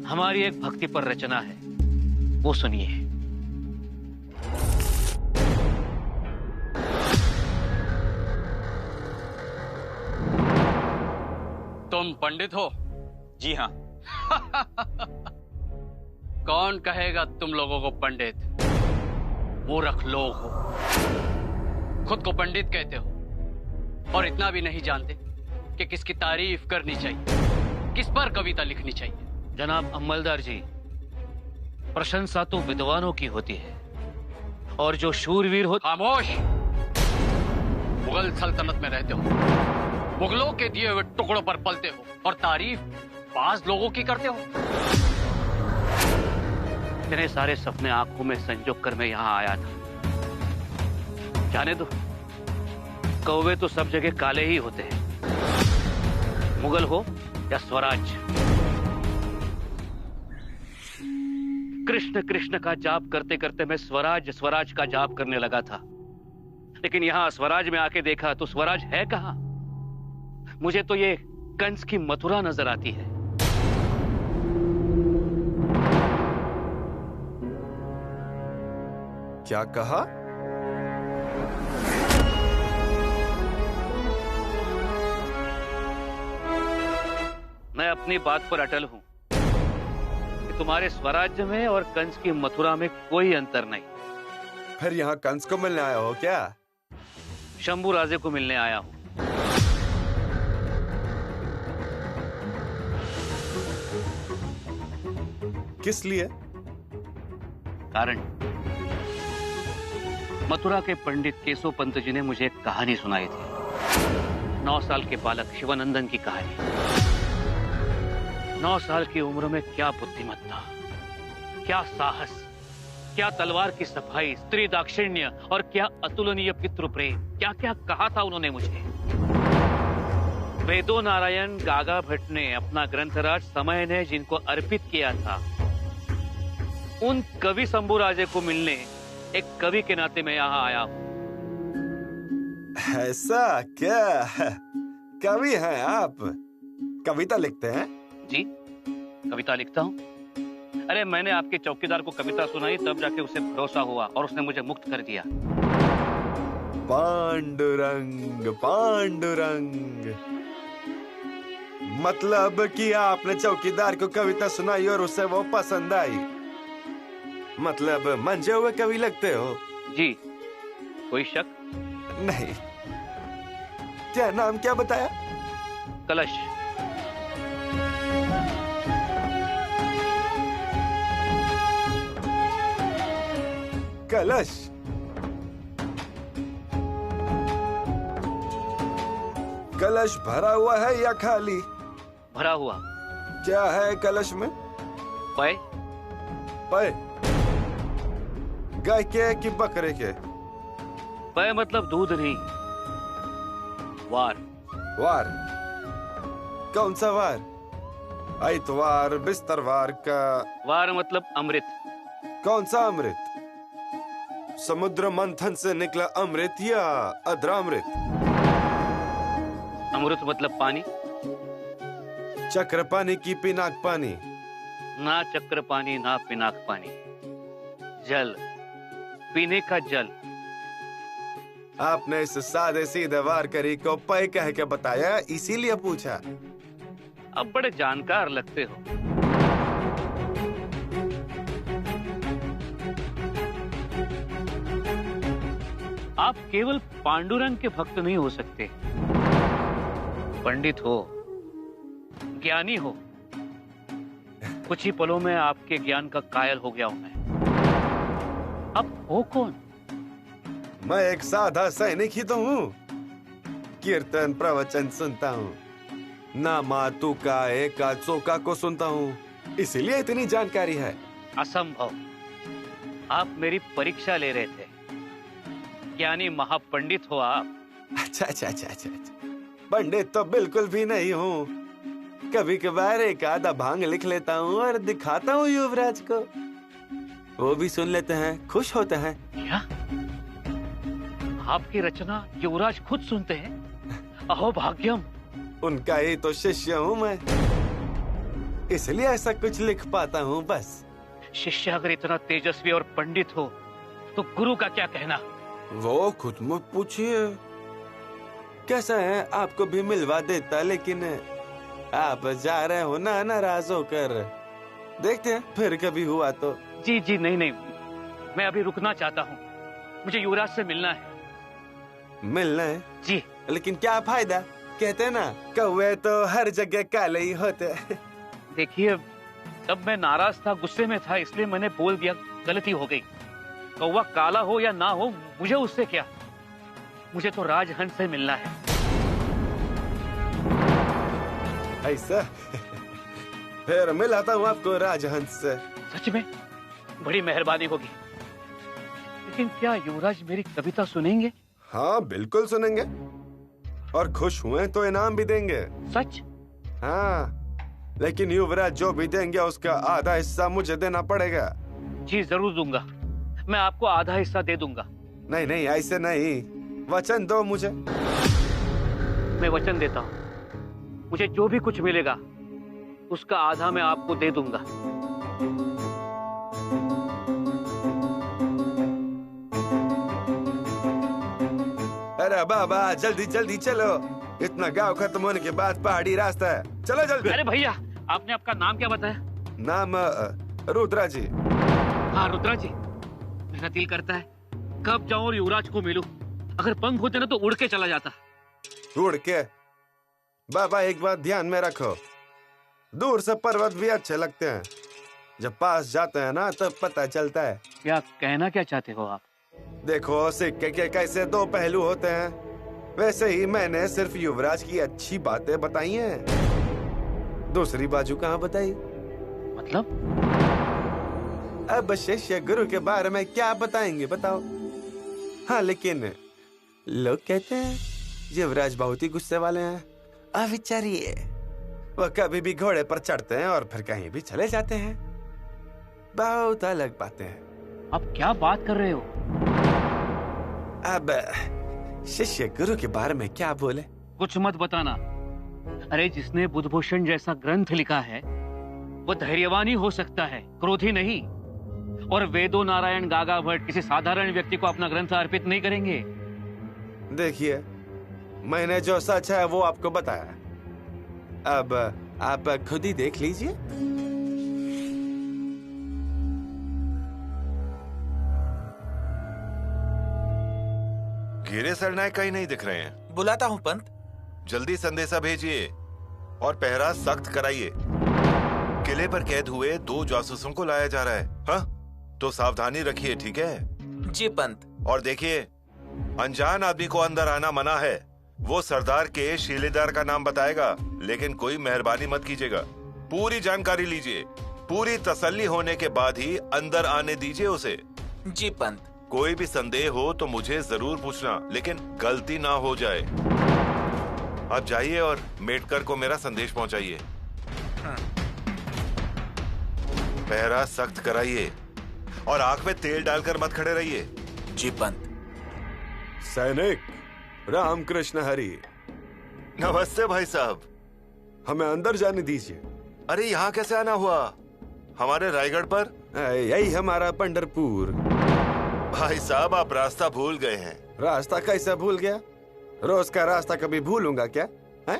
हमारी एक भक्ति पर रचना है, वो सुनिए। तुम पंडित हो? जी हाँ। कौन कहेगा तुम लोगों को पंडित? मूर्ख लोग हो, खुद को पंडित कहते हो और इतना भी नहीं जानते कि किसकी तारीफ करनी चाहिए, किस पर कविता लिखनी चाहिए। जनाब अमलदार जी, प्रशंसा तो विद्वानों की होती है और जो शूरवीर हो। खामोश! मुगल सल्तनत में रहते हो, मुगलों के दिए हुए टुकड़ों पर पलते हो और तारीफ बाज लोगों की करते हो। इतने सारे सपने आंखों में संजो कर मैं यहां आया था। जाने दो, कौवे तो सब जगह काले ही होते हैं, मुगल हो या स्वराज। कृष्ण कृष्ण का जाप करते करते मैं स्वराज स्वराज का जाप करने लगा था, लेकिन यहां स्वराज में आके देखा तो स्वराज है कहां। मुझे तो ये कंस की मथुरा नजर आती है। क्या कहा? मैं अपनी बात पर अटल हूं कि तुम्हारे स्वराज्य में और कंस की मथुरा में कोई अंतर नहीं। फिर यहाँ कंस को मिलने आया हो क्या? शंभू राजे को मिलने आया हूं। किस लिए? कारण मथुरा के पंडित केशव पंत जी ने मुझे एक कहानी सुनाई थी। 9 साल के बालक शिवानंदन की कहानी। 9 साल की उम्र में क्या बुद्धिमत्ता, क्या साहस, क्या तलवार की सफाई, स्त्री दाक्षिण्य और क्या अतुलनीय पितृ प्रेम। क्या क्या कहा था उन्होंने मुझे। वेदो नारायण गागा भट्ट ने अपना ग्रंथराज समय ने जिनको अर्पित किया था, उन कवि शंभू राजे को मिलने एक कवि के नाते मैं यहाँ आया हूँ। ऐसा क्या? कवि हैं आप? कविता लिखते हैं? जी, कविता लिखता हूँ। अरे मैंने आपके चौकीदार को कविता सुनाई, तब जाके उसे भरोसा हुआ और उसने मुझे मुक्त कर दिया। पांडुरंग पांडुरंग, मतलब कि आपने चौकीदार को कविता सुनाई और उसे वो पसंद आई। मतलब मंजे हुए कवि लगते हो? जी, कोई शक नहीं। क्या नाम क्या बताया? कलश। कलश? कलश भरा हुआ है या खाली? भरा हुआ। क्या है कलश में? पै। पै? गाय के कि बकरे के? पै मतलब दूध नहीं, वार। वार? कौन सा वार? आइतवार, बिस्तरवार का? वार मतलब अमृत। कौन सा अमृत? समुद्र मंथन से निकला अमृत या अधरामृत? अमृत मतलब पानी। चक्र पानी की पिनाक पानी? ना चक्र पानी ना पिनाक पानी, जल, पीने का जल। आपने इस सादे सीधे वारकरी को पै कह के बताया, इसीलिए पूछा। अब बड़े जानकार लगते हो। आप केवल पांडुरंग के भक्त नहीं हो सकते, पंडित हो, ज्ञानी हो। कुछ ही पलों में आपके ज्ञान का कायल हो गया हूं मैं। अब हो कौन? मैं एक साधा सैनिक ही तो हूँ। कीर्तन प्रवचन सुनता हूँ, नामा तुका एका चौका को सुनता हूँ, इसीलिए इतनी जानकारी है। असंभव। आप मेरी परीक्षा ले रहे थे। ज्ञानी महापंडित हो आप। अच्छा अच्छा अच्छा अच्छा, पंडित तो बिल्कुल भी नहीं हूँ। कभी कभार एक आधा भांग लिख लेता हूँ और दिखाता हूँ युवराज को, वो भी सुन लेते हैं, खुश होते हैं। क्या? आपकी रचना युवराज खुद सुनते हैं? अहो भाग्यम। उनका ही तो शिष्य हूँ मैं। इसलिए ऐसा कुछ लिख पाता हूँ बस। शिष्य अगर इतना तेजस्वी और पंडित हो तो गुरु का क्या कहना? वो खुद मत पूछिए। कैसा है, आपको भी मिलवा देता, लेकिन आप जा रहे हो ना नाराज होकर। देखते हैं फिर कभी हुआ तो। जी जी नहीं नहीं, मैं अभी रुकना चाहता हूँ, मुझे युवराज से मिलना है। मिलना है जी। लेकिन क्या फायदा, कहते हैं ना कौवे तो हर जगह काले ही होते। देखिए, तब मैं नाराज था, गुस्से में था, इसलिए मैंने बोल दिया, गलती हो गई। कौवा काला हो या ना हो, मुझे उससे क्या, मुझे तो राजहंस से मिलना है। ऐसा? फिर मिलाता हूँ आपको राजहंस से। सच में बड़ी मेहरबानी होगी। लेकिन क्या युवराज मेरी कविता सुनेंगे? हाँ बिल्कुल सुनेंगे, और खुश हुए तो इनाम भी देंगे। सच? हाँ, लेकिन युवराज जो भी देंगे उसका आधा हिस्सा मुझे देना पड़ेगा। जी जरूर दूंगा, मैं आपको आधा हिस्सा दे दूंगा। नहीं नहीं, ऐसे नहीं, वचन दो मुझे। मैं वचन देता हूँ, मुझे जो भी कुछ मिलेगा उसका आधा मैं आपको दे दूंगा। अरे बाबा जल्दी जल्दी चलो, इतना गांव खत्म होने के बाद पहाड़ी रास्ता है, चलो जल्दी। अरे भैया, आपने आपका नाम क्या बताया? नाम रुद्रा जी। हाँ रुद्रा जी, मेरा दिल करता है कब जाऊं और युवराज को मिलूं। अगर पंख होते ना तो उड़ के चला जाता। उड़ के? बाबा एक बात ध्यान में रखो, दूर से पर्वत भी अच्छे लगते हैं, जब पास जाते हैं ना तब पता चलता है। क्या कहना क्या चाहते हो आप? देखो, सिक्के के कैसे दो पहलू होते हैं, वैसे ही मैंने सिर्फ युवराज की अच्छी बातें बताई हैं, दूसरी बाजू कहाँ बताई? मतलब? अब शिष्य गुरु के बारे में क्या बताएंगे बताओ। हाँ लेकिन लोग कहते हैं युवराज बहुत ही गुस्से वाले हैं। अब विचारिए, वो कभी भी घोड़े पर चढ़ते हैं और फिर कहीं भी चले जाते हैं, बहुत अलग बातें हैं। आप क्या बात कर रहे हो? अब शिष्य गुरु के बारे में क्या बोले? कुछ मत बताना। अरे जिसने बुद्धभूषण जैसा ग्रंथ लिखा है वो धैर्यवान ही हो सकता है, क्रोधी नहीं। और वेदो नारायण गागा भट्ट किसी साधारण व्यक्ति को अपना ग्रंथ अर्पित नहीं करेंगे। देखिए, मैंने जो सच है वो आपको बताया, अब आप खुद ही देख लीजिए। घेरे सरनायक कहीं नहीं दिख रहे हैं। बुलाता हूँ पंत। जल्दी संदेशा भेजिए और पहरा सख्त कराइए। किले पर कैद हुए 2 जासूसों को लाया जा रहा है। हाँ, तो सावधानी रखिए, ठीक है? जी पंत। और देखिए, अनजान आदमी को अंदर आना मना है। वो सरदार के शीलेदार का नाम बताएगा, लेकिन कोई मेहरबानी मत कीजिएगा। पूरी जानकारी लीजिए, पूरी तसल्ली होने के बाद ही अंदर आने दीजिए उसे। जी पंत। कोई भी संदेह हो तो मुझे जरूर पूछना, लेकिन गलती ना हो जाए। आप जाइए और मेटकर को मेरा संदेश पहुंचाइए। पहरा सख्त कराइए और आंख में तेल डालकर मत खड़े रहिए। जी पंत। सैनिक रामकृष्ण हरि। नमस्ते भाई साहब। हमें अंदर जाने दीजिए। अरे यहाँ कैसे आना हुआ? हमारे रायगढ़ पर? यही हमारा पंढरपुर। भाई साहब, आप रास्ता भूल गए हैं। रास्ता कैसे भूल गया? रोज का रास्ता कभी भूलूंगा क्या है?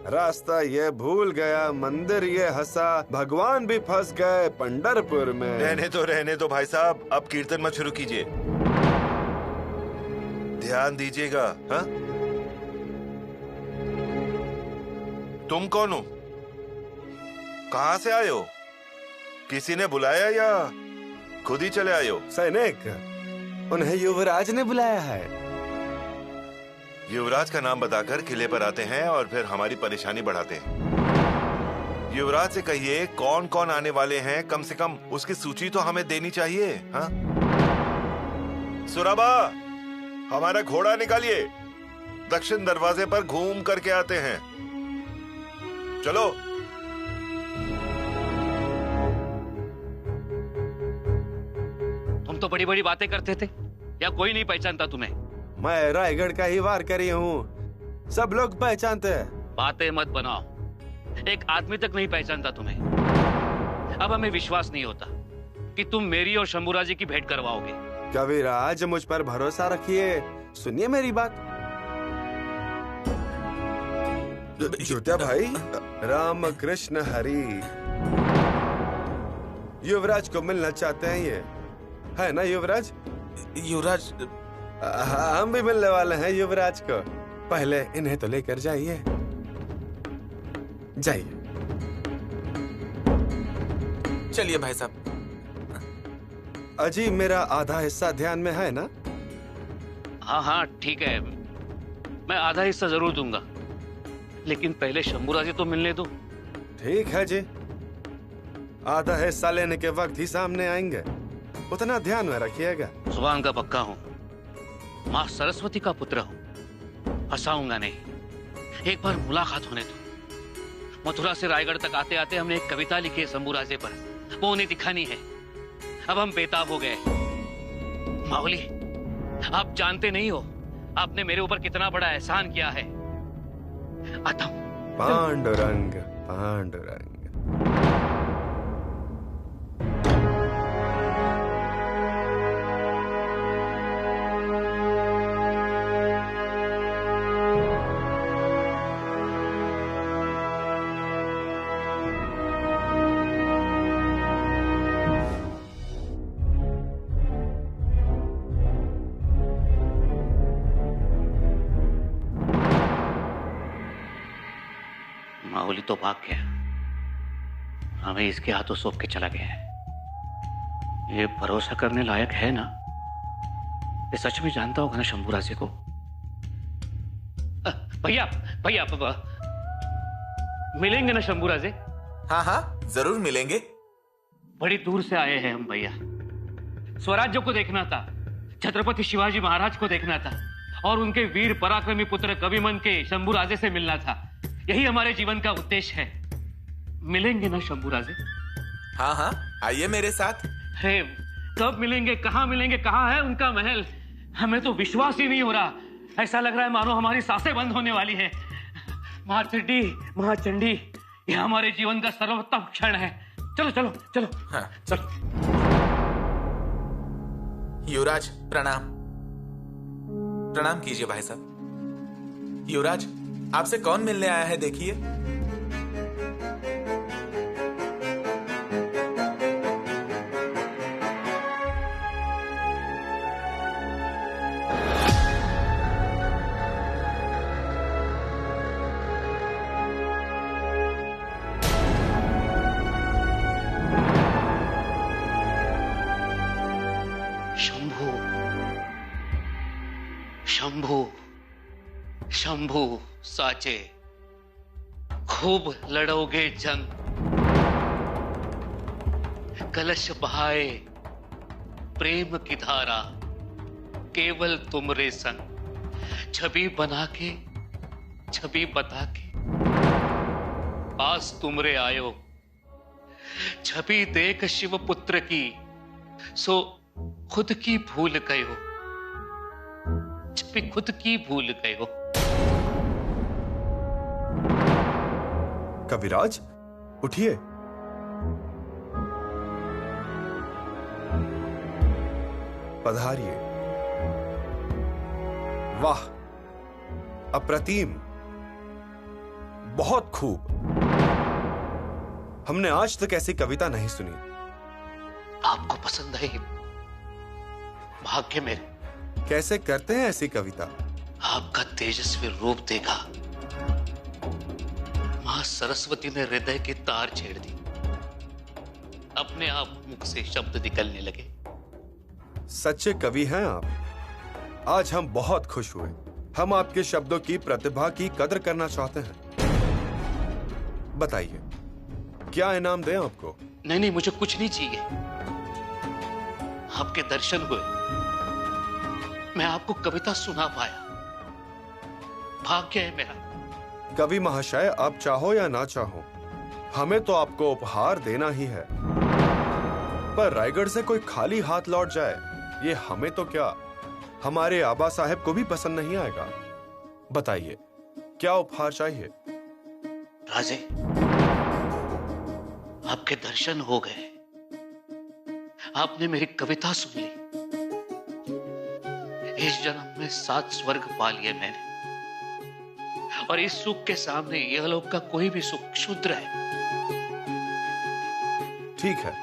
रास्ता ये भूल गया, मंदिर ये हंसा, भगवान भी फंस गए पंढरपुर में। रहने दो भाई साहब, अब कीर्तन मत शुरू कीजिए। ध्यान दीजिएगा। हाँ? तुम कौन हो? कहाँ से आए हो? किसी ने बुलाया या खुद ही चले आए हो? सैनिक, उन्हें युवराज ने बुलाया है। युवराज का नाम बताकर किले पर आते हैं और फिर हमारी परेशानी बढ़ाते हैं। युवराज से कहिए कौन कौन आने वाले हैं, कम से कम उसकी सूची तो हमें देनी चाहिए। हाँ? सुराबा, हमारा घोड़ा निकालिए, दक्षिण दरवाजे पर घूम करके आते हैं। चलो। तुम तो बड़ी बड़ी बातें करते थे, या कोई नहीं पहचानता तुम्हें? मैं रायगढ़ का ही वार करी हूँ, सब लोग पहचानते हैं। बातें मत बनाओ, एक आदमी तक नहीं पहचानता तुम्हें। अब हमें विश्वास नहीं होता कि तुम मेरी और शंभूराज जी की भेंट करवाओगे। कविराज, मुझ पर भरोसा रखिए, सुनिए मेरी बात। ज्योत्या भाई, राम कृष्ण हरि। युवराज को मिलना चाहते हैं ये, है ना युवराज? युवराज, हम भी मिलने वाले हैं युवराज को। पहले इन्हें तो लेकर जाइए, जाइए। चलिए भाई साहब। अजी, मेरा आधा हिस्सा ध्यान में है ना? हाँ हाँ ठीक है, मैं आधा हिस्सा जरूर दूंगा, लेकिन पहले शंभूराज जी तो मिलने दो। ठीक है जी, आधा हिस्सा लेने के वक्त ही सामने आएंगे, उतना ध्यान में रखिएगा। जुबान का पक्का हूँ, माँ सरस्वती का पुत्र हूँ, फंसाऊंगा नहीं। एक बार मुलाकात होने दो। मथुरा से रायगढ़ तक आते आते हमने एक कविता लिखी है शंभूराजे पर, वो उन्हें दिखानी है। अब हम बेताब हो गए। माऊली, आप जानते नहीं हो आपने मेरे ऊपर कितना बड़ा एहसान किया है। आता हूं। पांडुरंग पांडुरंग। माहौली तो भाग गया, हमें इसके हाथों सौंप के चला गया है। ये भरोसा करने लायक है ना? ये सच में जानता होगा ना शंभूराजे को? भैया भैया मिलेंगे ना शंभूराजे? हाँ हाँ, जरूर मिलेंगे। बड़ी दूर से आए हैं हम भैया। स्वराज्य को देखना था, छत्रपति शिवाजी महाराज को देखना था, और उनके वीर पराक्रमी पुत्र कविमन के शंभूराजे से मिलना था। यही हमारे जीवन का उद्देश्य है। मिलेंगे ना शंभूराजे? हाँ हाँ, आइए मेरे साथ। है, कब मिलेंगे, कहाँ मिलेंगे, कहाँ है उनका महल? हमें तो विश्वास ही नहीं हो रहा। ऐसा लग रहा है मानो हमारी सांसें बंद होने वाली है। महाचंडी, महाचंडी, यह हमारे जीवन का सर्वोत्तम क्षण है। चलो चलो चलो। हाँ। चलो। युवराज प्रणाम। प्रणाम कीजिए भाई साहब। युवराज, आपसे कौन मिलने आया है देखिए। शंभू, शंभू, शंभू साचे, खूब लड़ोगे जंग, कलश बहाए प्रेम की धारा, केवल तुमरे संग, छवि बना के, छवि बता के पास तुमरे आयो, छवि देख शिव पुत्र की, सो खुद की भूल गयो, छवि खुद की भूल गयो। कविराज, उठिए। पधारिए। वाह, अप्रतिम, बहुत खूब। हमने आज तक ऐसी कविता नहीं सुनी। आपको पसंद है? भाग्य मेरे। कैसे करते हैं ऐसी कविता? आपका तेजस्वी रूप देखा, मां सरस्वती ने हृदय की तार छेड़ दी। अपने आप मुख से शब्द निकलने लगे। सच्चे कवि हैं आप। आज हम बहुत खुश हुए। हम आपके शब्दों की प्रतिभा की कदर करना चाहते हैं। बताइए, क्या इनाम दें आपको? नहीं नहीं, मुझे कुछ नहीं चाहिए। आपके दर्शन हुए, मैं आपको कविता सुना पाया, भाग्य है मेरा। कवि महाशय, आप चाहो या ना चाहो, हमें तो आपको उपहार देना ही है। पर रायगढ़ से कोई खाली हाथ लौट जाए, ये हमें तो क्या, हमारे आबा साहब को भी पसंद नहीं आएगा। बताइए, क्या उपहार चाहिए? राजे, आप आपके दर्शन हो गए, आपने मेरी कविता सुन ली। इस जन्म में 7 स्वर्ग पा लिए मैंने, और इस सुख के सामने यह लोक का कोई भी सुख क्षुद्र है। ठीक है,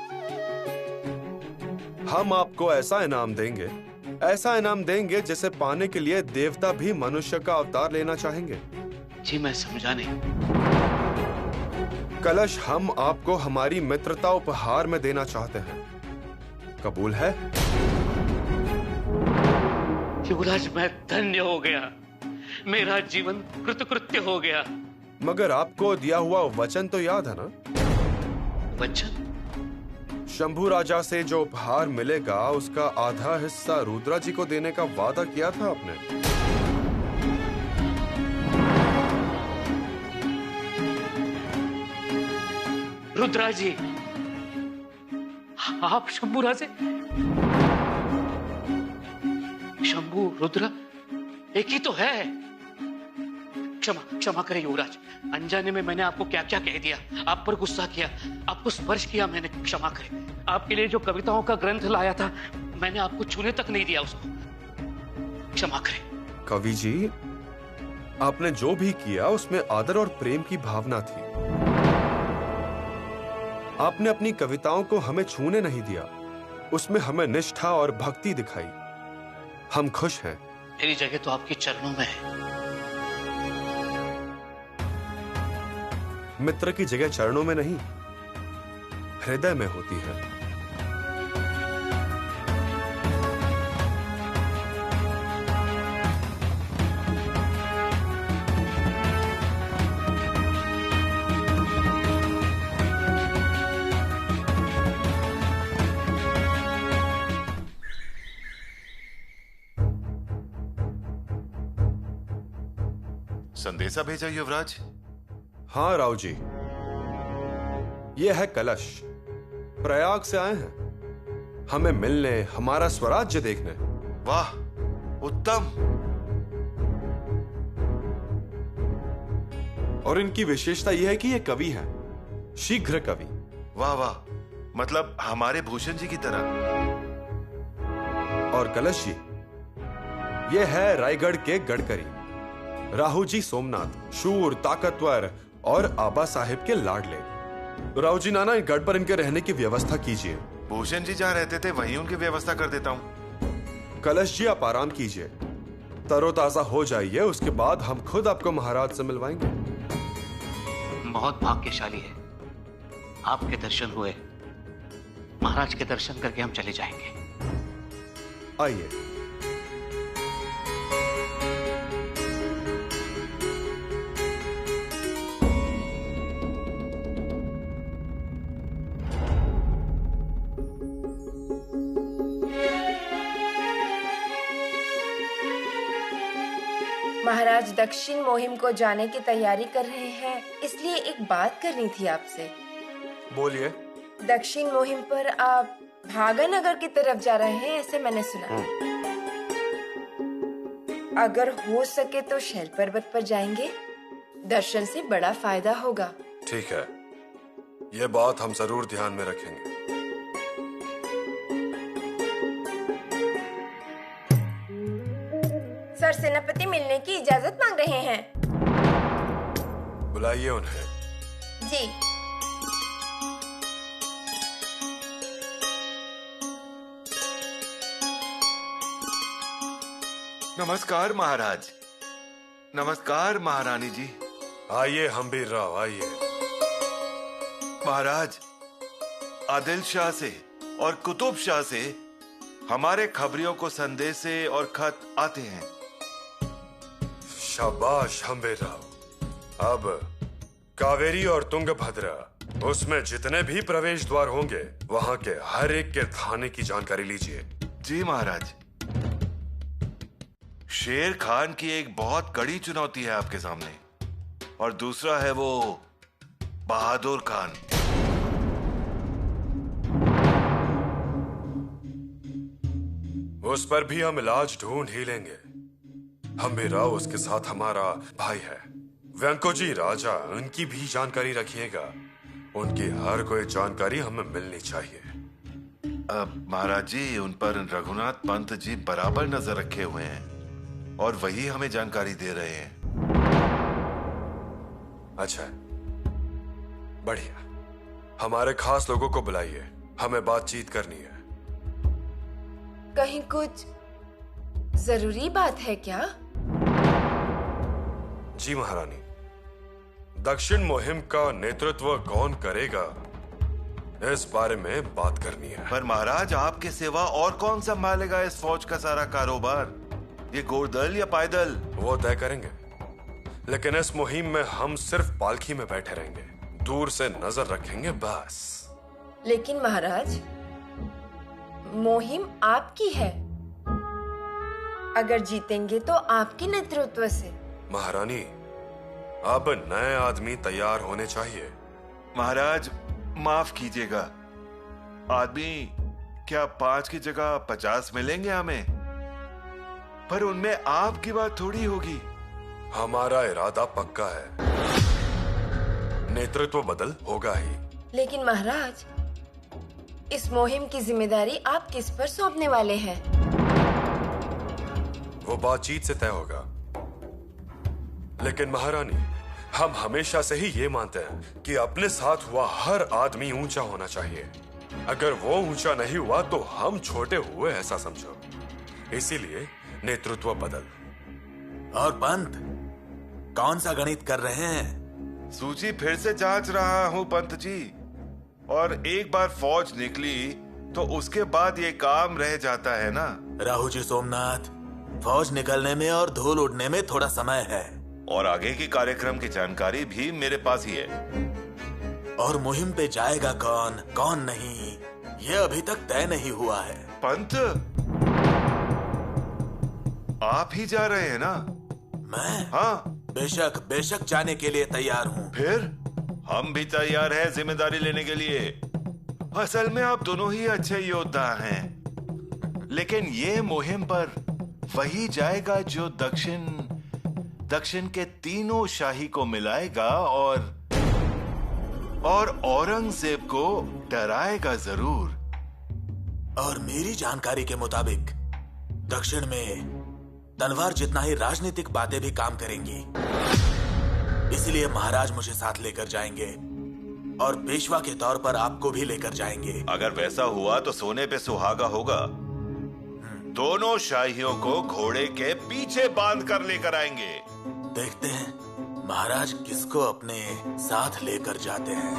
हम आपको ऐसा इनाम देंगे जिसे पाने के लिए देवता भी मनुष्य का अवतार लेना चाहेंगे। जी मैं समझा नहीं। कलश हम आपको हमारी मित्रता उपहार में देना चाहते हैं, कबूल है? युवराज, मैं धन्य हो गया, मेरा जीवन कृतकृत्य हो गया। मगर आपको दिया हुआ वचन तो याद है ना? वचन? शंभू राजा से जो उपहार मिलेगा उसका आधा हिस्सा रुद्रा जी को देने का वादा किया था आपने। रुद्रा जी, आप शंभू राजे? शंभू रुद्र एक ही तो है। क्षमा करें युवराज, अनजाने में मैंने आपको क्या क्या कह दिया, आप पर गुस्सा किया, आपको स्पर्श किया मैंने, क्षमा करें। आपके लिए जो कविताओं का ग्रंथ लाया था, मैंने आपको छूने तक नहीं दिया उसको, क्षमा करें। कवि जी, आपने जो भी किया उसमें आदर और प्रेम की भावना थी। आपने अपनी कविताओं को हमें छूने नहीं दिया, उसमें हमें निष्ठा और भक्ति दिखाई। हम खुश हैं। मेरी जगह तो आपके चरणों में है। मित्र की जगह चरणों में नहीं, हृदय में होती है। संदेशा भेजा युवराज? हाँ राव जी, ये है कलश, प्रयाग से आए हैं हमें मिलने, हमारा स्वराज्य देखने। वाह, उत्तम। और इनकी विशेषता यह है कि ये कवि हैं, शीघ्र कवि। वाह वाह, मतलब हमारे भूषण जी की तरह। और कलश जी, ये है रायगढ़ के गडकरी, राहु जी सोमनाथ, शूर, ताकतवर और आबा साहिब के लाडले। राव जी, नाना गढ़ पर इनके रहने की व्यवस्था कीजिए। भूषण जी जहाँ रहते थे वहीं उनकी व्यवस्था कर देता हूँ। कलश जी, आप आराम कीजिए, तरोताजा हो जाइए, उसके बाद हम खुद आपको महाराज से मिलवाएंगे। बहुत भाग्यशाली है, आपके दर्शन हुए, महाराज के दर्शन करके हम चले जाएंगे। आइए। महाराज दक्षिण मुहिम को जाने की तैयारी कर रहे हैं, इसलिए एक बात करनी थी आपसे। बोलिए। दक्षिण मुहिम पर आप भागानगर की तरफ जा रहे हैं, ऐसे मैंने सुना। अगर हो सके तो शैल पर्वत पर जाएंगे, दर्शन से बड़ा फायदा होगा। ठीक है, ये बात हम जरूर ध्यान में रखेंगे। सर सेनापति मिलने की इजाजत मांग रहे हैं। बुलाइए उन्हें। जी। नमस्कार महाराज। नमस्कार महारानी जी। आइए हम्बीर राव, आइए। महाराज, आदिल शाह से और कुतुब शाह से हमारे खबरियों को संदेशे और खत आते हैं। शाबाश हम्बीर राव। अब कावेरी और तुंगभद्रा, उसमें जितने भी प्रवेश द्वार होंगे वहां के हर एक के थाने की जानकारी लीजिए। जी महाराज। शेर खान की एक बहुत कड़ी चुनौती है आपके सामने, और दूसरा है वो बहादुर खान। उस पर भी हम इलाज ढूंढ ही लेंगे। हम्बीर राव, उसके साथ हमारा भाई है व्यंको जी राजा, उनकी भी जानकारी रखिएगा। उनकी हर कोई जानकारी हमें मिलनी चाहिए। महाराज जी, उन पर रघुनाथ पंत जी बराबर नजर रखे हुए हैं और वही हमें जानकारी दे रहे हैं। अच्छा, बढ़िया। हमारे खास लोगों को बुलाइए, हमें बातचीत करनी है। कहीं कुछ जरूरी बात है क्या? जी महारानी, दक्षिण मुहिम का नेतृत्व कौन करेगा, इस बारे में बात करनी है। पर महाराज, आपके सिवा और कौन संभालेगा इस फौज का सारा कारोबार? ये घोड़दल या पायदल? वो तय करेंगे, लेकिन इस मुहिम में हम सिर्फ पालकी में बैठे रहेंगे, दूर से नजर रखेंगे बस। लेकिन महाराज, मुहिम आपकी है। अगर जीतेंगे तो आपके नेतृत्व से। महारानी, अब नए आदमी तैयार होने चाहिए। महाराज माफ कीजिएगा, आदमी क्या 5 की जगह 50 मिलेंगे हमें? पर उनमें आपकी बात थोड़ी होगी। हमारा इरादा पक्का है, नेतृत्व बदल होगा ही। लेकिन महाराज, इस मुहिम की जिम्मेदारी आप किस पर सौंपने वाले हैं? वो बातचीत से तय होगा। लेकिन महारानी, हम हमेशा से ही ये मानते हैं कि अपने साथ हुआ हर आदमी ऊंचा होना चाहिए। अगर वो ऊंचा नहीं हुआ तो हम छोटे हुए, ऐसा समझो। इसीलिए नेतृत्व बदल। और पंत, कौन सा गणित कर रहे हैं? सूची फिर से जांच रहा हूँ पंत जी, और एक बार फौज निकली तो उसके बाद ये काम रह जाता है ना। राहु जी सोमनाथ, फौज निकलने में और धूल उड़ने में थोड़ा समय है, और आगे की कार्यक्रम की जानकारी भी मेरे पास ही है। और मुहिम पे जाएगा कौन, कौन नहीं, ये अभी तक तय नहीं हुआ है। पंत, आप ही जा रहे हैं ना? मैं? हाँ। बेशक बेशक जाने के लिए तैयार हूँ। फिर हम भी तैयार हैं जिम्मेदारी लेने के लिए। असल में आप दोनों ही अच्छे योद्धा हैं, लेकिन ये मुहिम पर वही जाएगा जो दक्षिण के तीनों शाही को मिलाएगा और औरंगजेब को डराएगा जरूर। और मेरी जानकारी के मुताबिक दक्षिण में तलवार जितना ही राजनीतिक बातें भी काम करेंगी। इसलिए महाराज मुझे साथ लेकर जाएंगे और पेशवा के तौर पर आपको भी लेकर जाएंगे। अगर वैसा हुआ तो सोने पे सुहागा होगा। दोनों शाहियों को घोड़े के पीछे बांध कर लेकर आएंगे। देखते हैं महाराज किसको अपने साथ लेकर जाते हैं।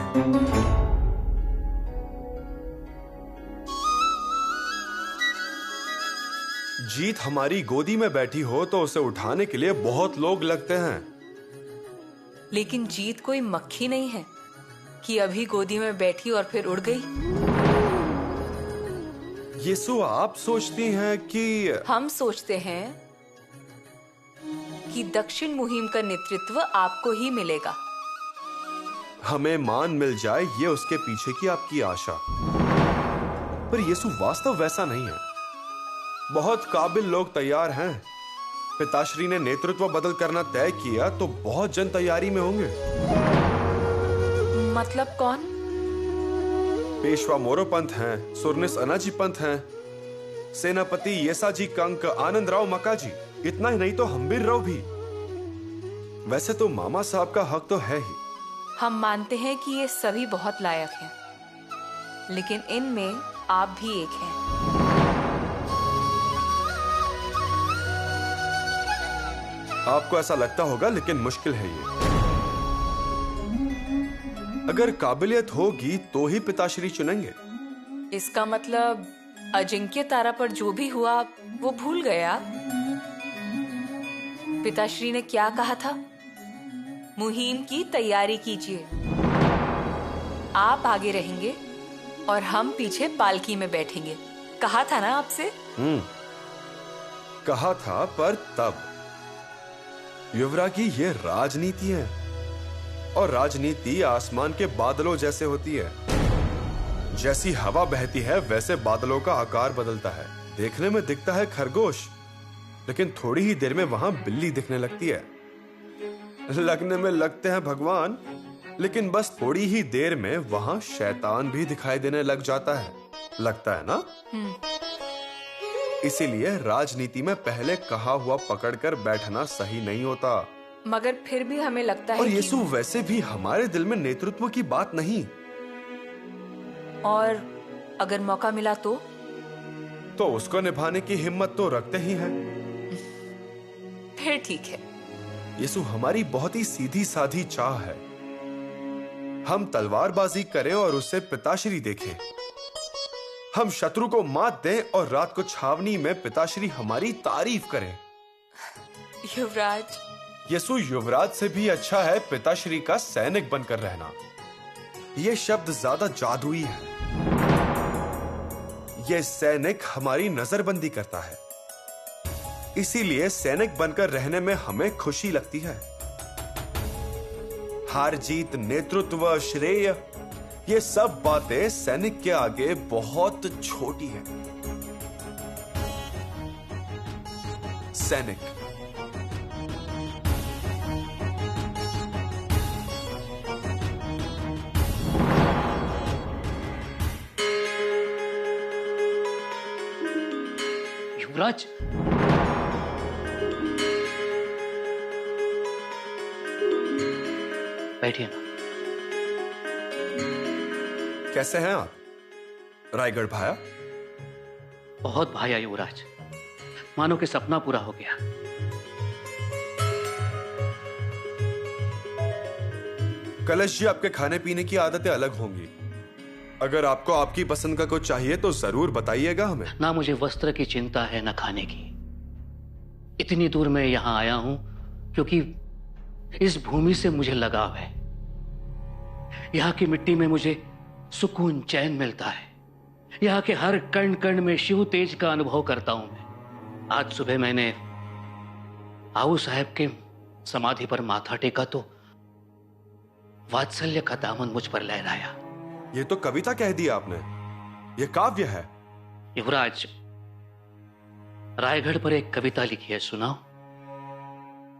जीत हमारी गोदी में बैठी हो तो उसे उठाने के लिए बहुत लोग लगते हैं। लेकिन जीत कोई मक्खी नहीं है कि अभी गोदी में बैठी और फिर उड़ गई। यीशु, आप सोचती हैं कि हम सोचते हैं कि दक्षिण मुहिम का नेतृत्व आपको ही मिलेगा। हमें मान मिल जाए, ये उसके पीछे की आपकी आशा। पर यीशु, वास्तव वैसा नहीं है। बहुत काबिल लोग तैयार हैं। पिताश्री ने नेतृत्व बदल करना तय किया तो बहुत जन तैयारी में होंगे। मतलब कौन? पेशवा मोरो पंत हैं, सुरनिस अनाजी पंत हैं, सेनापति येसाजी कंक, आनंद राव मकाजी, इतना ही नहीं तो हम्बीर राव भी। वैसे तो मामा साहब का हक तो है ही। हम मानते हैं कि ये सभी बहुत लायक हैं, लेकिन इनमें आप भी एक हैं। आपको ऐसा लगता होगा, लेकिन मुश्किल है ये। अगर काबिलियत होगी तो ही पिताश्री चुनेंगे। इसका मतलब अजिंक्य तारा पर जो भी हुआ वो भूल गए आप? पिताश्री ने क्या कहा था? मुहिम की तैयारी कीजिए। आप आगे रहेंगे और हम पीछे पालकी में बैठेंगे। कहा था ना आपसे? कहा था, पर तब युवराज की ये राजनीति है, और राजनीति आसमान के बादलों जैसे होती है। जैसी हवा बहती है वैसे बादलों का आकार बदलता है। देखने में दिखता है खरगोश, लेकिन थोड़ी ही देर में वहां बिल्ली दिखने लगती है। लगने में लगते हैं भगवान, लेकिन बस थोड़ी ही देर में वहां शैतान भी दिखाई देने लग जाता है, लगता है ना? इसीलिए राजनीति में पहले कहा हुआ पकड़कर बैठना सही नहीं होता। मगर फिर भी हमें लगता है और कि... यीशु वैसे भी हमारे दिल में नेतृत्व की बात नहीं। और अगर मौका मिला तो उसको निभाने की हिम्मत तो रखते ही हैं। फिर ठीक है। यीशु हमारी बहुत ही सीधी साधी चाह है। हम तलवारबाजी करें और उससे पिताश्री देखें। हम शत्रु को मात दें और रात को छावनी में पिताश्री हमारी तारीफ करें। युवराज, यीशु युवराज से भी अच्छा है पिताश्री का सैनिक बनकर रहना। यह शब्द ज्यादा जादुई है। यह सैनिक हमारी नजरबंदी करता है, इसीलिए सैनिक बनकर रहने में हमें खुशी लगती है। हार जीत, नेतृत्व, श्रेय, ये सब बातें सैनिक के आगे बहुत छोटी हैं। सैनिक युवराज, बैठिए ना। कैसे हैं आप रायगढ़ भाया? बहुत भाया युवराज, मानो कि सपना पूरा हो गया। कलश जी, आपके खाने पीने की आदतें अलग होंगी। अगर आपको आपकी पसंद का कुछ चाहिए तो जरूर बताइएगा हमें। ना मुझे वस्त्र की चिंता है, ना खाने की। इतनी दूर मैं यहां आया हूं क्योंकि इस भूमि से मुझे लगाव है। यहां की मिट्टी में मुझे सुकून, चैन मिलता है। यहां के हर कण कण में शिव तेज का अनुभव करता हूं मैं। आज सुबह मैंने आऊ साहब के समाधि पर माथा टेका तो वात्सल्य का दामन मुझ पर लहराया। ये तो कविता कह दी आपने, ये काव्य है। युवराज, रायगढ़ पर एक कविता लिखी है, सुनाओ?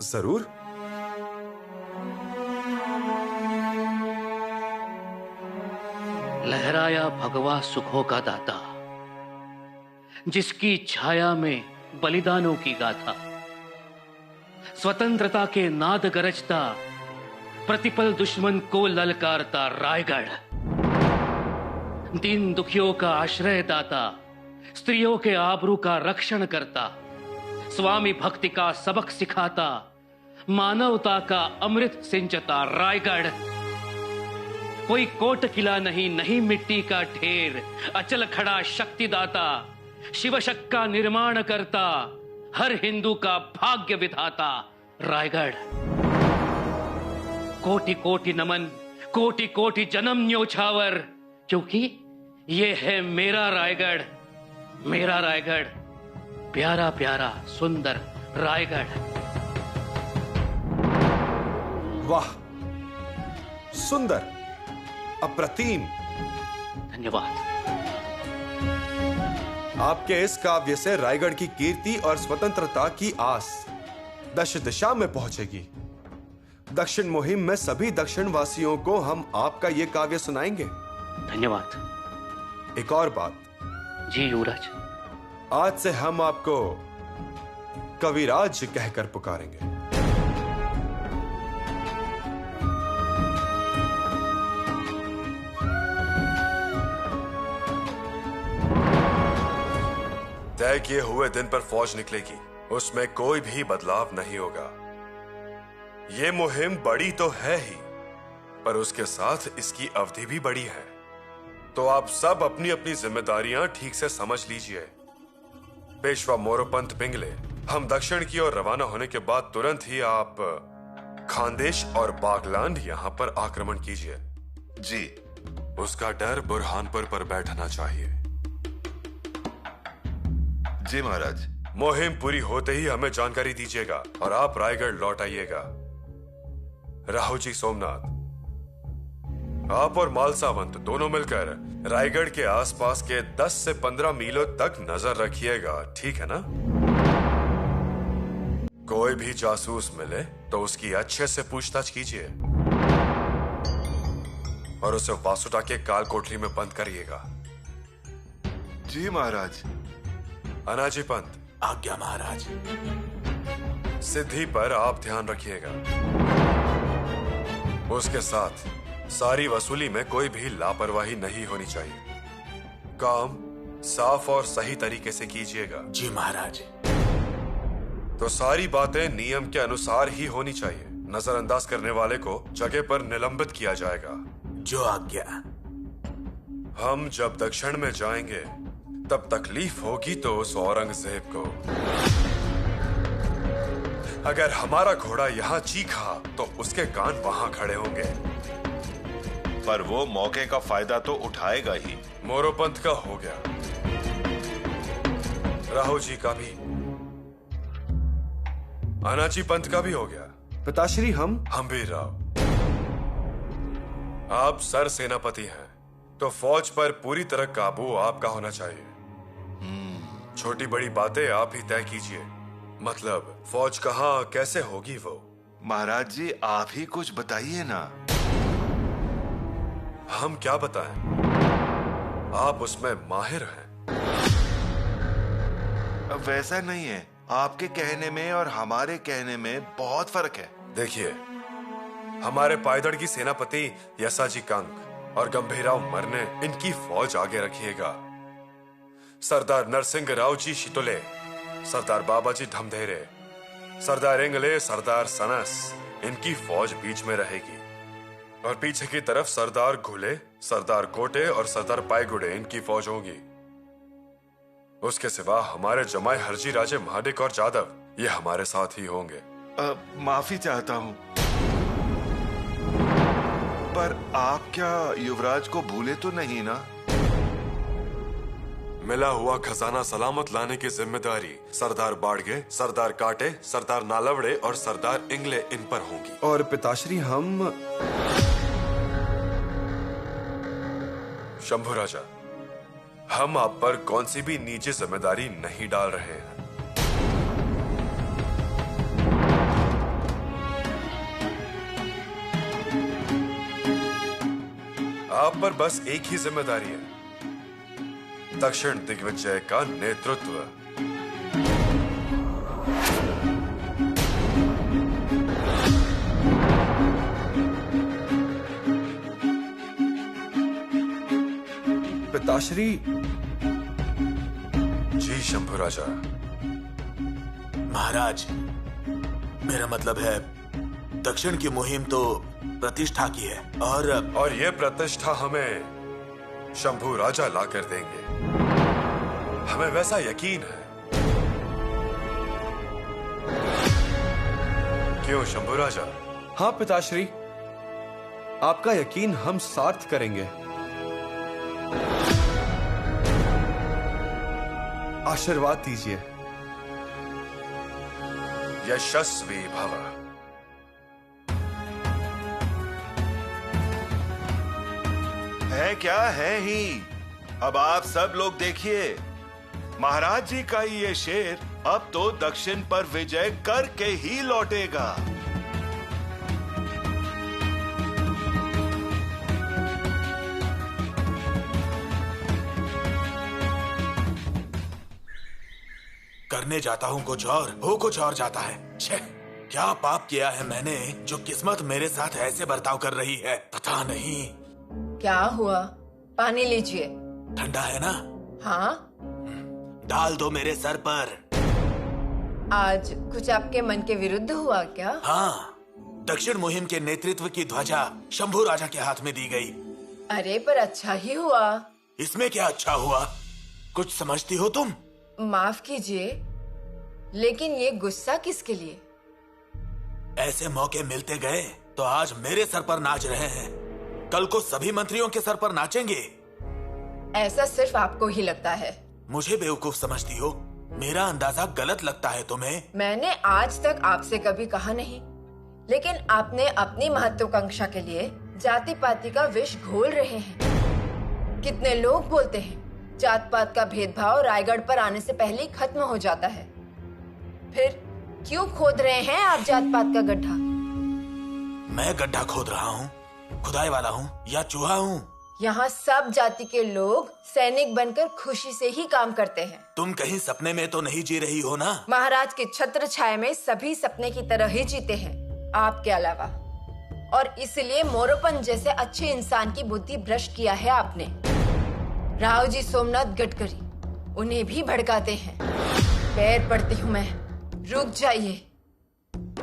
जरूर। लहराया भगवा सुखों का दाता, जिसकी छाया में बलिदानों की गाथा। स्वतंत्रता के नाद गरजता, प्रतिपल दुश्मन को ललकारता रायगढ़। दीन दुखियों का आश्रय दाता, स्त्रियों के आबरू का रक्षण करता, स्वामी भक्ति का सबक सिखाता, मानवता का अमृत सिंचता रायगढ़। कोई कोट किला नहीं, नहीं मिट्टी का ढेर, अचल खड़ा शक्तिदाता, शिव शक का निर्माण करता, हर हिंदू का भाग्य विधाता रायगढ़। कोटि कोटि नमन, कोटि कोटि जन्म न्योछावर, क्योंकि ये है मेरा रायगढ़, मेरा रायगढ़, प्यारा प्यारा सुंदर रायगढ़। वाह, सुंदर, अप्रतिम। धन्यवाद। आपके इस काव्य से रायगढ़ की कीर्ति और स्वतंत्रता की आस दश दिशा में पहुंचेगी। दक्षिण मुहिम में सभी दक्षिण वासियों को हम आपका ये काव्य सुनाएंगे। धन्यवाद। एक और बात। जी युवराज। आज से हम आपको कविराज कहकर पुकारेंगे। तय किए हुए दिन पर फौज निकलेगी, उसमें कोई भी बदलाव नहीं होगा। ये मुहिम बड़ी तो है ही, पर उसके साथ इसकी अवधि भी बड़ी है। तो आप सब अपनी अपनी जिम्मेदारियां ठीक से समझ लीजिए। पेशवा मोरोपंत पिंगले, हम दक्षिण की ओर रवाना होने के बाद तुरंत ही आप खानदेश और बागलांड यहां पर आक्रमण कीजिए। जी। उसका डर बुरहानपुर पर बैठना चाहिए। जी महाराज। मुहिम पूरी होते ही हमें जानकारी दीजिएगा और आप रायगढ़ लौट आइएगा। राहु जी सोमनाथ, आप और मालसावंत दोनों मिलकर रायगढ़ के आसपास के 10 से 15 मीलों तक नजर रखिएगा, ठीक है ना? कोई भी जासूस मिले तो उसकी अच्छे से पूछताछ कीजिए। और उसे वासुटा के काल कोठरी में बंद करिएगा। जी महाराज। अनाजी पंत। आज्ञा महाराज। सिद्धि पर आप ध्यान रखिएगा। उसके साथ सारी वसूली में कोई भी लापरवाही नहीं होनी चाहिए। काम साफ और सही तरीके से कीजिएगा। जी महाराज। तो सारी बातें नियम के अनुसार ही होनी चाहिए। नजरअंदाज करने वाले को जगह पर निलंबित किया जाएगा। जो आज्ञा। हम जब दक्षिण में जाएंगे तब तकलीफ होगी तो उस औरंगजेब को। अगर हमारा घोड़ा यहाँ चीखा तो उसके कान वहां खड़े होंगे। पर वो मौके का फायदा तो उठाएगा ही। मोरोपंत का हो गया, राहु जी का भी, अनाजी पंत का भी हो गया। पिताश्री हम भी राव। आप सर सेनापति हैं तो फौज पर पूरी तरह काबू आपका होना चाहिए। छोटी बड़ी बातें आप ही तय कीजिए। मतलब फौज कहाँ कैसे होगी वो। महाराज जी आप ही कुछ बताइए ना। हम क्या बताएं? आप उसमें माहिर हैं। अब वैसा नहीं है। आपके कहने में और हमारे कहने में बहुत फर्क है। देखिए, हमारे पायदड़ की सेनापति यसाजी कंग और गंभीराव मरने इनकी फौज आगे रखिएगा। सरदार नरसिंह राव जी शितोले, सरदार बाबाजी ढमढेरे, सरदार इंगले, सरदार सनस, इनकी फौज बीच में रहेगी। और पीछे की तरफ सरदार घुले, सरदार कोटे और सरदार पायगुड़े, इनकी फौज होगी। उसके सिवा हमारे जमाए हरजी राजे महाडिक और जादव, ये हमारे साथ ही होंगे। माफी चाहता हूँ, पर आप क्या युवराज को भूले तो नहीं ना? मिला हुआ खजाना सलामत लाने की जिम्मेदारी सरदार बाड़गे, सरदार काटे, सरदार नालवड़े और सरदार इंगले इन पर होगी। और पिताश्री हम शंभू राजा, हम आप पर कौन सी भी निजी जिम्मेदारी नहीं डाल रहे हैं। आप पर बस एक ही जिम्मेदारी है, दक्षिण दिग्विजय का नेतृत्व। पिताश्री। जी शंभू राजा। महाराज, मेरा मतलब है दक्षिण की मुहिम तो प्रतिष्ठा की है और ये प्रतिष्ठा हमें शंभू राजा ला कर देंगे। हमें वैसा यकीन है। क्यों शंभू राजा? हाँ पिताश्री, आपका यकीन हम सार्थ करेंगे। आशीर्वाद दीजिए। यशस्वी भव। है क्या है ही। अब आप सब लोग देखिए, महाराज जी का ये शेर अब तो दक्षिण पर विजय करके ही लौटेगा। करने जाता हूँ कुछ और, हो कुछ और जाता है। छे, क्या पाप किया है मैंने जो किस्मत मेरे साथ ऐसे बर्ताव कर रही है, पता नहीं। क्या हुआ? पानी लीजिए। ठंडा है ना? हाँ। डाल दो मेरे सर पर। आज कुछ आपके मन के विरुद्ध हुआ क्या? हाँ, दक्षिण मुहिम के नेतृत्व की ध्वजा शंभू राजा के हाथ में दी गई। अरे पर अच्छा ही हुआ। इसमें क्या अच्छा हुआ? कुछ समझती हो तुम? माफ कीजिए, लेकिन ये गुस्सा किसके लिए? ऐसे मौके मिलते गए तो आज मेरे सर पर नाच रहे हैं, कल को सभी मंत्रियों के सर पर नाचेंगे। ऐसा सिर्फ आपको ही लगता है। मुझे बेवकूफ समझती हो? मेरा अंदाजा गलत लगता है तुम्हें? मैंने आज तक आपसे कभी कहा नहीं, लेकिन आपने अपनी महत्वाकांक्षा के लिए जाति पाति का विष घोल रहे हैं। कितने लोग बोलते हैं जात पात का भेदभाव रायगढ़ पर आने से पहले ही खत्म हो जाता है। फिर क्यों खोद रहे हैं आप जात पात का गड्ढा? मैं गड्ढा खोद रहा हूँ? खुदाई वाला हूँ या चूहा हूँ? यहाँ सब जाति के लोग सैनिक बनकर खुशी से ही काम करते हैं। तुम कहीं सपने में तो नहीं जी रही हो ना? महाराज के छत्र छाया में सभी सपने की तरह ही जीते हैं, आपके अलावा। और इसलिए मोरोपन जैसे अच्छे इंसान की बुद्धि भ्रष्ट किया है आपने। राव जी सोमनाथ गडकरी उन्हें भी भड़काते हैं। पैर पड़ती हूँ मैं, रुक जाइए।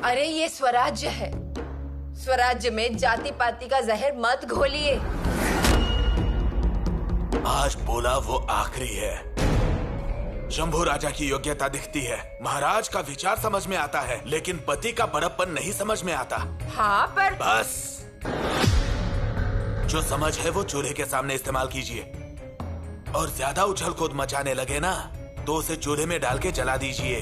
अरे ये स्वराज्य है, स्वराज्य में जाति पाति का जहर मत घोलिए। आज बोला वो आखिरी है। शंभू राजा की योग्यता दिखती है, महाराज का विचार समझ में आता है, लेकिन पति का बड़प्पन नहीं समझ में आता। हाँ पर बस, जो समझ है वो चूल्हे के सामने इस्तेमाल कीजिए, और ज्यादा उछल कूद मचाने लगे ना तो उसे चूल्हे में डाल के जला दीजिए।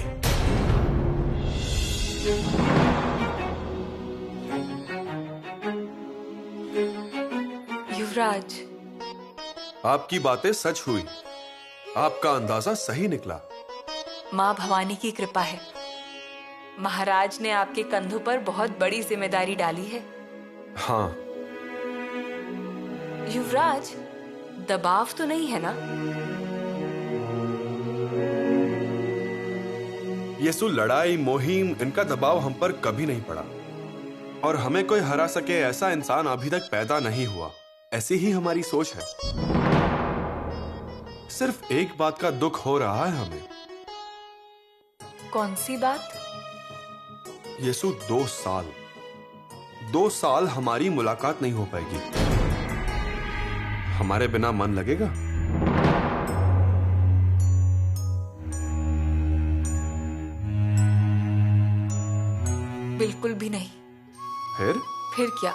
युवराज, आपकी बातें सच हुई, आपका अंदाजा सही निकला। माँ भवानी की कृपा है। महाराज ने आपके कंधों पर बहुत बड़ी जिम्मेदारी डाली है। हाँ। युवराज, दबाव तो नहीं है ना? येसु, लड़ाई मुहिम इनका दबाव हम पर कभी नहीं पड़ा, और हमें कोई हरा सके ऐसा इंसान अभी तक पैदा नहीं हुआ, ऐसी ही हमारी सोच है। सिर्फ एक बात का दुख हो रहा है हमें। कौन सी बात? येसु, 2 साल हमारी मुलाकात नहीं हो पाएगी। हमारे बिना मन लगेगा? बिल्कुल भी नहीं। फिर क्या?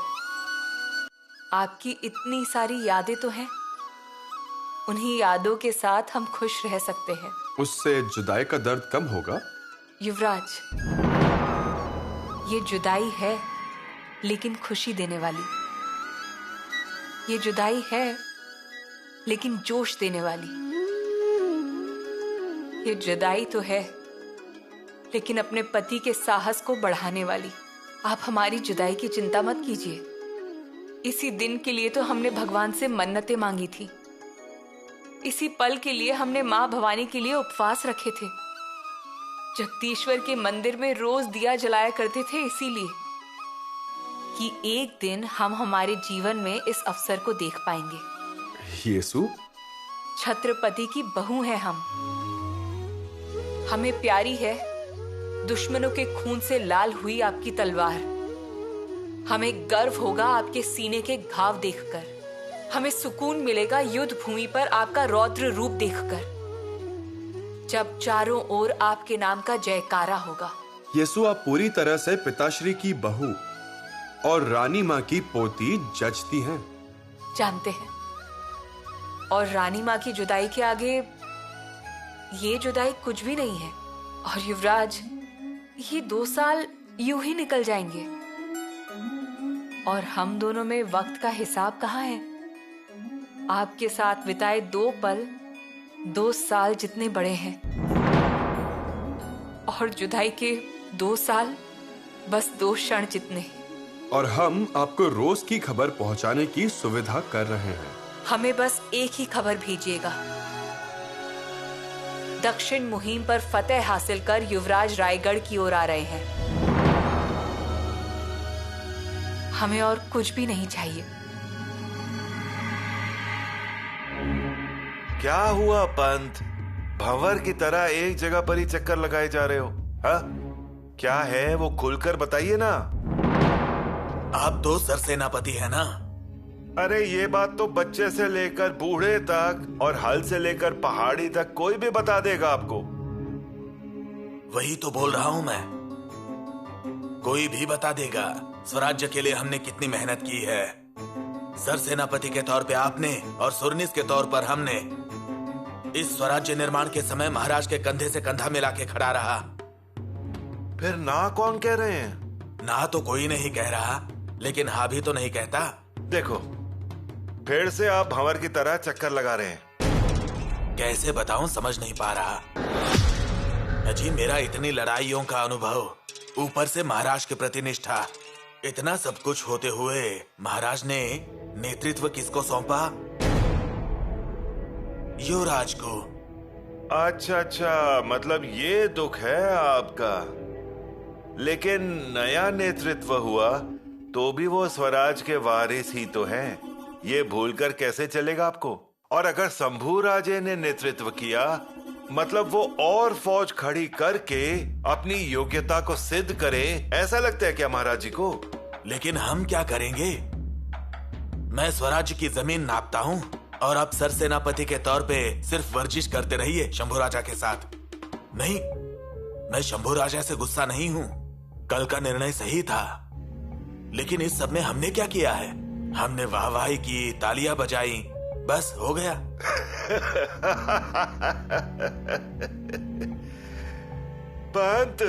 आपकी इतनी सारी यादें तो हैं। उन्हीं यादों के साथ हम खुश रह सकते हैं। उससे जुदाई का दर्द कम होगा? युवराज, ये जुदाई है लेकिन खुशी देने वाली। ये जुदाई है लेकिन जोश देने वाली। ये जुदाई तो है लेकिन अपने पति के साहस को बढ़ाने वाली। आप हमारी जुदाई की चिंता मत कीजिए। इसी दिन के लिए तो हमने भगवान से मन्नतें मांगी थी। इसी पल के लिए हमने माँ भवानी के लिए उपवास रखे थे। जगदीश्वर के मंदिर में रोज दिया जलाया करते थे, इसीलिए कि एक दिन हम हमारे जीवन में इस अवसर को देख पाएंगे। येसु, छत्रपति की बहू है हम। हमें प्यारी है दुश्मनों के खून से लाल हुई आपकी तलवार। हमें गर्व होगा आपके सीने के घाव देखकर। हमें सुकून मिलेगा युद्ध भूमि पर आपका रौद्र रूप देखकर, जब चारों ओर आपके नाम का जयकारा होगा। येसु, आप पूरी तरह से पिताश्री की बहू और रानी माँ की पोती जचती हैं। जानते हैं, और रानी माँ की जुदाई के आगे ये जुदाई कुछ भी नहीं है। और युवराज, ये 2 साल यूं ही निकल जाएंगे, और हम दोनों में वक्त का हिसाब कहाँ है? आपके साथ बिताए 2 पल 2 साल जितने बड़े हैं, और जुदाई के 2 साल बस 2 क्षण जितने। और हम आपको रोज की खबर पहुंचाने की सुविधा कर रहे हैं। हमें बस एक ही खबर भेजिएगा। दक्षिण मुहिम पर फतेह हासिल कर युवराज रायगढ़ की ओर आ रहे हैं। हमें और कुछ भी नहीं चाहिए। क्या हुआ पंत? भंवर की तरह एक जगह पर ही चक्कर लगाए जा रहे हो? हाँ, क्या है वो खुलकर बताइए ना। आप तो सरसेनापति है ना? अरे ये बात तो बच्चे से लेकर बूढ़े तक और हल से लेकर पहाड़ी तक कोई भी बता देगा आपको। वही तो बोल रहा हूं मैं, कोई भी बता देगा। स्वराज्य के लिए हमने कितनी मेहनत की है। सरसेनापति के तौर पे आपने और सुरनीस के तौर पर हमने इस स्वराज्य निर्माण के समय महाराज के कंधे से कंधा मिला के खड़ा रहा। फिर ना कौन कह रहे हैं? ना तो कोई नहीं कह रहा, लेकिन हाँ भी तो नहीं कहता। देखो, फिर से आप भंवर की तरह चक्कर लगा रहे हैं। कैसे बताऊं, समझ नहीं पा रहा। अजी, मेरा इतनी लड़ाइयों का अनुभव, ऊपर से महाराज के प्रति निष्ठा, इतना सब कुछ होते हुए महाराज ने नेतृत्व किसको सौंपा? युवराज को। अच्छा अच्छा, मतलब ये दुख है आपका। लेकिन नया नेतृत्व हुआ तो भी वो स्वराज के वारिस ही तो हैं। ये भूलकर कैसे चलेगा आपको? और अगर शंभू राजे ने नेतृत्व किया मतलब वो और फौज खड़ी करके अपनी योग्यता को सिद्ध करे, ऐसा लगता है क्या महाराज जी को? लेकिन हम क्या करेंगे? मैं स्वराज्य की जमीन नापता हूँ और आप सरसेनापति के तौर पे सिर्फ वर्जिश करते रहिए शंभू राजा के साथ। नहीं, मैं शंभू राजा से गुस्सा नहीं हूँ। कल का निर्णय सही था, लेकिन इस सब में हमने क्या किया है? हमने वाहवाही की, तालियां बजाई, बस हो गया। पंत,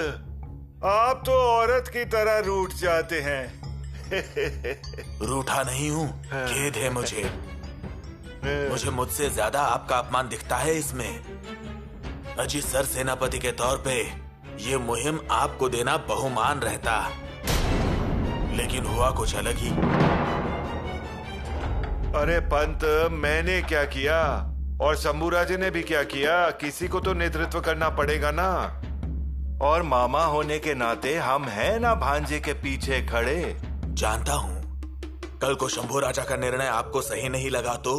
आप तो औरत की तरह रूठ जाते हैं। रूठा नहीं हूँ, खेद है मुझे। मुझे मुझसे ज्यादा आपका अपमान दिखता है इसमें। अजी सर सेनापति के तौर पे ये मुहिम आपको देना बहुमान रहता, लेकिन हुआ कुछ अलग ही। अरे पंत, मैंने क्या किया और शंभू राजे ने भी क्या किया? किसी को तो नेतृत्व करना पड़ेगा ना। और मामा होने के नाते हम हैं ना भांजे के पीछे खड़े। जानता हूँ कल को शंभू राजा का निर्णय आपको सही नहीं लगा तो?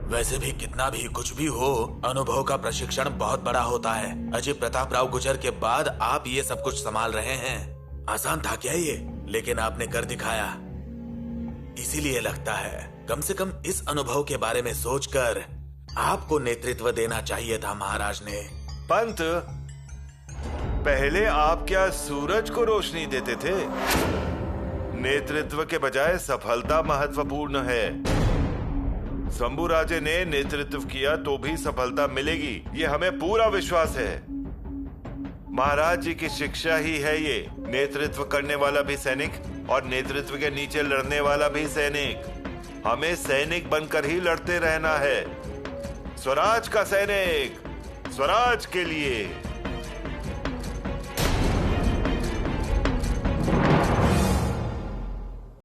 वैसे भी कितना भी कुछ भी हो, अनुभव का प्रशिक्षण बहुत बड़ा होता है। अजय प्रताप राव गुजर के बाद आप ये सब कुछ संभाल रहे हैं। आसान था क्या ये? लेकिन आपने कर दिखाया। इसीलिए लगता है कम से कम इस अनुभव के बारे में सोचकर आपको नेतृत्व देना चाहिए था महाराज ने। पंत, पहले आप क्या सूरज को रोशनी देते थे? नेतृत्व के बजाय सफलता महत्वपूर्ण है। शंभू राजे ने नेतृत्व किया तो भी सफलता मिलेगी, ये हमें पूरा विश्वास है। महाराज जी की शिक्षा ही है ये। नेतृत्व करने वाला भी सैनिक और नेतृत्व के नीचे लड़ने वाला भी सैनिक। हमें सैनिक बनकर ही लड़ते रहना है। स्वराज का सैनिक, स्वराज के लिए।